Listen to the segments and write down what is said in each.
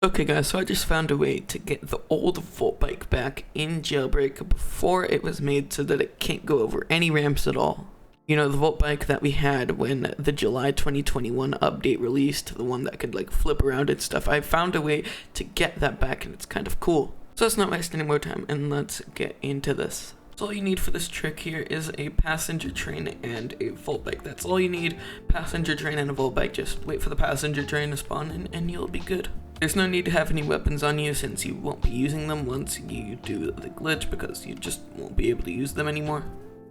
Okay guys, so I just found a way to get the old Volt bike back in Jailbreak before it was made so that it can't go over any ramps at all. You know, the Volt bike that we had when the July 2021 update released, the one that could like flip around and stuff. I found a way to get that back and it's kind of cool. So let's not waste any more time and let's get into this. So all you need for this trick here is a passenger train and a Volt bike. That's all you need, passenger train and a Volt bike. Just wait for the passenger train to spawn in and you'll be good. There's no need to have any weapons on you since you won't be using them once you do the glitch because you just won't be able to use them anymore.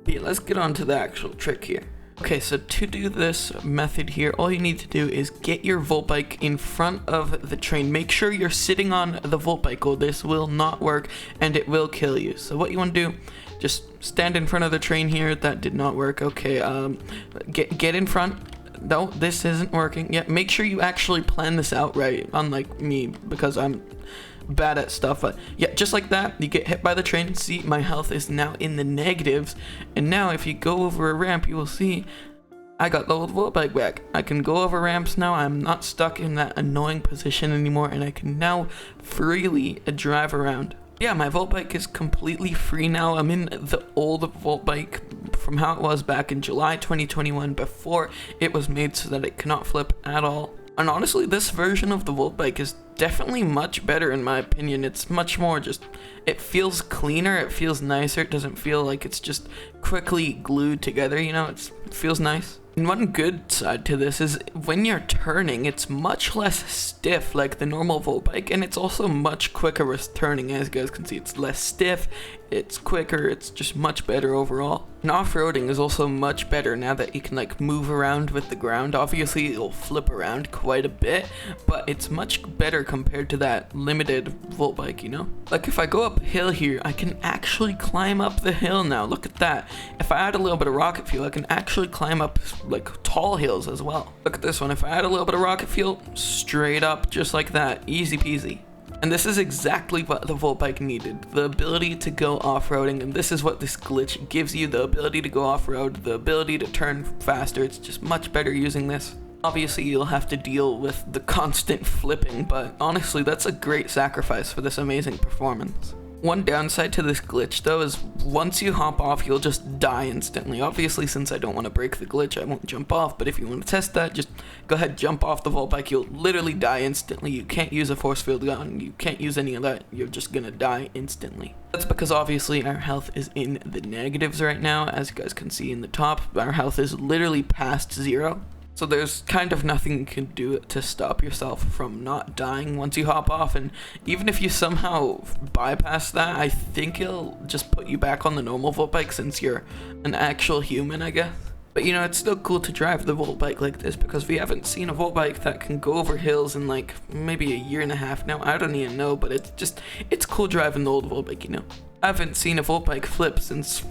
But yeah, let's get on to the actual trick here. Okay, so to do this method here, all you need to do is get your Volt bike in front of the train. Make sure you're sitting on the Volt bike or this will not work and it will kill you. So what you want to do, just stand in front of the train here. That did not work. Okay, get in front. No, this isn't working. Yeah, make sure you actually plan this out right, unlike me, because I'm bad at stuff. But yeah, just like that, you get hit by the train. See, my health is now in the negatives. And now if you go over a ramp, you will see I got the old Volt bike back. I can go over ramps now. I'm not stuck in that annoying position anymore. And I can now freely drive around. Yeah, my Volt bike is completely free now. I'm in the old Volt bike from how it was back in July 2021 before it was made so that it cannot flip at all. And honestly, this version of the Volt bike is definitely much better in my opinion. It's much more just, it feels cleaner, it feels nicer, it doesn't feel like it's just quickly glued together, you know, it feels nice. And one good side to this is when you're turning, it's much less stiff like the normal Volt bike, and it's also much quicker with turning. As you guys can see, it's less stiff, it's quicker, it's just much better overall. And off-roading is also much better now that you can like move around with the ground. Obviously it'll flip around quite a bit, but it's much better compared to that limited Volt bike, you know? Like if I go uphill here, I can actually climb up the hill now. Look at that. If I add a little bit of rocket fuel, I can actually climb up like tall hills as well. Look at this one. If I add a little bit of rocket fuel, straight up just like that, easy peasy. And this is exactly what the Volt bike needed, the ability to go off-roading, and this is what this glitch gives you, the ability to go off-road, the ability to turn faster. It's just much better using this. Obviously you'll have to deal with the constant flipping, but honestly that's a great sacrifice for this amazing performance. One downside to this glitch though is once you hop off, you'll just die instantly. Obviously, since I don't want to break the glitch, I won't jump off, but if you want to test that, just go ahead, jump off the Volt bike. You'll literally die instantly. You can't use a force field gun. You can't use any of that. You're just gonna die instantly. That's because obviously our health is in the negatives right now. As you guys can see in the top, our health is literally past 0. So there's kind of nothing you can do to stop yourself from not dying once you hop off, and even if you somehow bypass that, I think it'll just put you back on the normal Volt bike since you're an actual human, I guess. But you know, it's still cool to drive the Volt bike like this because we haven't seen a Volt bike that can go over hills in like maybe a year and a half now. I don't even know, but it's cool driving the old Volt bike, you know. I haven't seen a Volt bike flip since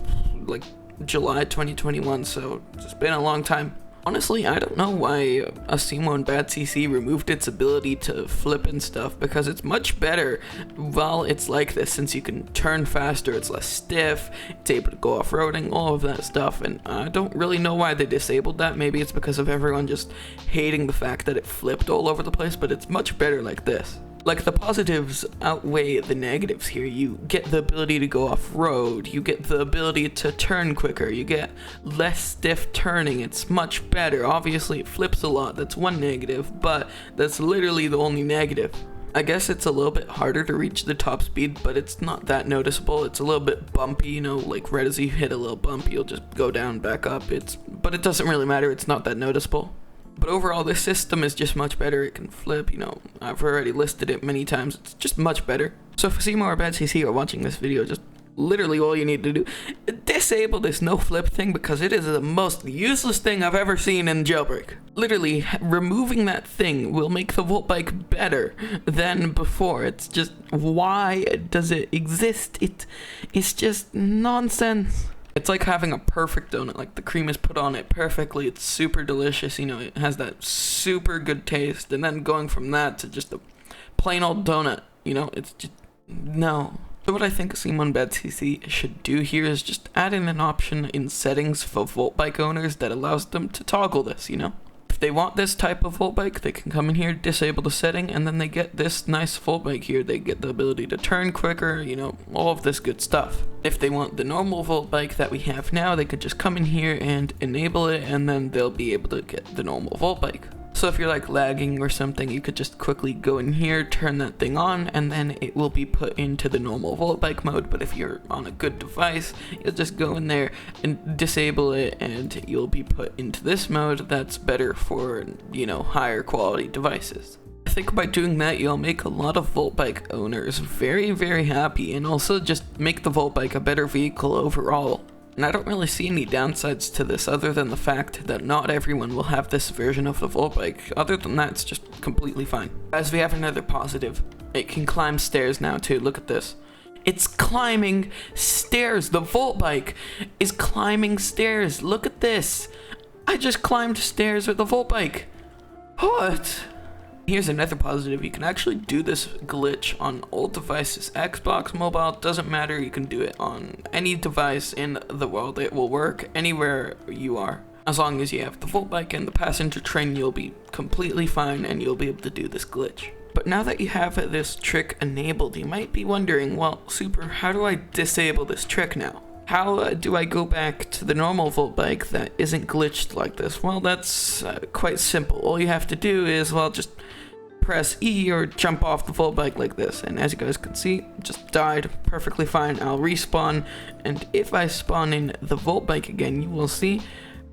like July 2021, so it's been a long time. Honestly, I don't know why Asimo and Bad CC removed its ability to flip and stuff, because it's much better while it's like this, since you can turn faster, it's less stiff, it's able to go off-roading, all of that stuff, and I don't really know why they disabled that. Maybe it's because of everyone just hating the fact that it flipped all over the place, but it's much better like this. Like, the positives outweigh the negatives here. You get the ability to go off-road, you get the ability to turn quicker, you get less stiff turning, it's much better. Obviously it flips a lot, that's one negative, but that's literally the only negative. I guess it's a little bit harder to reach the top speed, but it's not that noticeable. It's a little bit bumpy, you know, like right as you hit a little bump, you'll just go down, back up. But it doesn't really matter, it's not that noticeable. But overall, this system is just much better. It can flip, you know, I've already listed it many times. It's just much better. So if Asimo or Bad CC are watching this video, just literally all you need to do, disable this no flip thing because it is the most useless thing I've ever seen in Jailbreak. Literally, removing that thing will make the Volt bike better than before. It's just, why does it exist? It's just nonsense. It's like having a perfect donut, like the cream is put on it perfectly, it's super delicious, you know, it has that super good taste, and then going from that to just a plain old donut, you know, it's just, no. So what I think Asimo and Bad CC should do here is just add in an option in settings for Volt bike owners that allows them to toggle this, you know. If they want this type of volt bike, they can come in here, disable the setting, and then they get this nice volt bike here. They get the ability to turn quicker, you know, all of this good stuff. If they want the normal volt bike that we have now, they could just come in here and enable it, and then they'll be able to get the normal volt bike. So if you're like lagging or something, you could just quickly go in here, turn that thing on, and then it will be put into the normal volt bike mode. But if you're on a good device, you'll just go in there and disable it, and you'll be put into this mode that's better for, you know, higher quality devices. I think by doing that, you'll make a lot of volt bike owners very, very happy, and also just make the volt bike a better vehicle overall. And I don't really see any downsides to this other than the fact that not everyone will have this version of the volt bike. Other than that, it's just completely fine. As we have another positive, it can climb stairs now too. Look at this. It's climbing stairs. The volt bike is climbing stairs. Look at this. I just climbed stairs with the volt bike. What? Here's another positive. You can actually do this glitch on all devices. Xbox, mobile, doesn't matter. You can do it on any device in the world. It will work anywhere you are. As long as you have the volt bike and the passenger train, you'll be completely fine and you'll be able to do this glitch. But now that you have this trick enabled, you might be wondering, well, Super, how do I disable this trick now? How do I go back to the normal volt bike that isn't glitched like this? Well, that's quite simple. All you have to do is, well, just press E or jump off the volt bike like this. And as you guys can see, just died perfectly fine. I'll respawn, and if I spawn in the volt bike again, you will see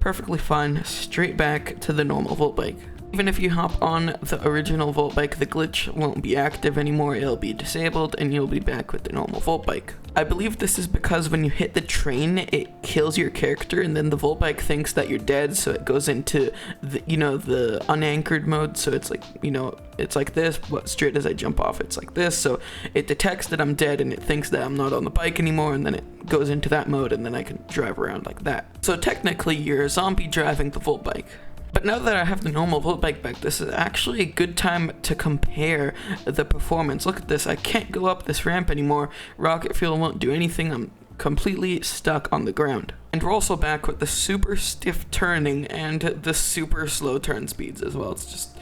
perfectly fine, straight back to the normal volt bike. Even if you hop on the original volt bike, the glitch won't be active anymore. It'll be disabled and you'll be back with the normal volt bike. I believe this is because when you hit the train, it kills your character, and then the volt bike thinks that you're dead, so it goes into the, you know, the unanchored mode. So it's like, you know, it's like this, but straight as I jump off, it's like this. So it detects that I'm dead and it thinks that I'm not on the bike anymore, and then it goes into that mode, and then I can drive around like that. So technically you're a zombie driving the volt bike. But now that I have the normal volt bike back, this is actually a good time to compare the performance. Look at this, I can't go up this ramp anymore. Rocket fuel won't do anything, I'm completely stuck on the ground. And we're also back with the super stiff turning and the super slow turn speeds as well. It's just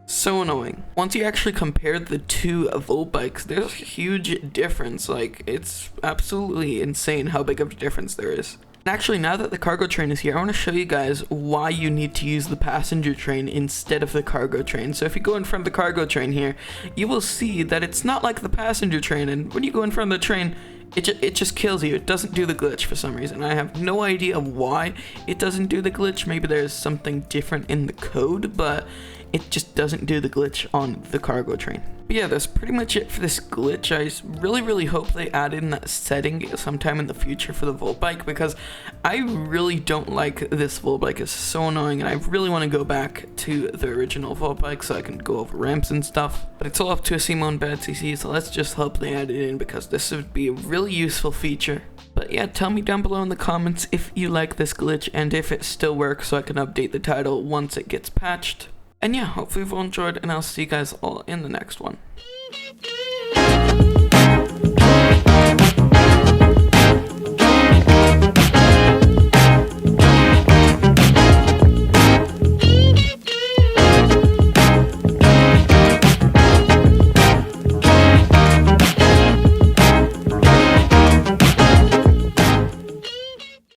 so annoying. Once you actually compare the two volt bikes, there's a huge difference. Like, it's absolutely insane how big of a difference there is. Actually, now that the cargo train is here, I want to show you guys why you need to use the passenger train instead of the cargo train. So if you go in front of the cargo train here, you will see that it's not like the passenger train, and when you go in front of the train, it just kills you. It doesn't do the glitch for some reason. I have no idea why it doesn't do the glitch. Maybe there's something different in the code, but it just doesn't do the glitch on the cargo train. But yeah, that's pretty much it for this glitch. I really hope they add in that setting sometime in the future for the volt bike, because I really don't like this volt bike. It's so annoying, and I really want to go back to the original volt bike so I can go over ramps and stuff. But it's all up to Simon Bad CC, so let's just hope they add it in, because this would be a really useful feature. But yeah, tell me down below in the comments if you like this glitch and if it still works, so I can update the title once it gets patched. And yeah, hopefully you've all enjoyed, and I'll see you guys all in the next one.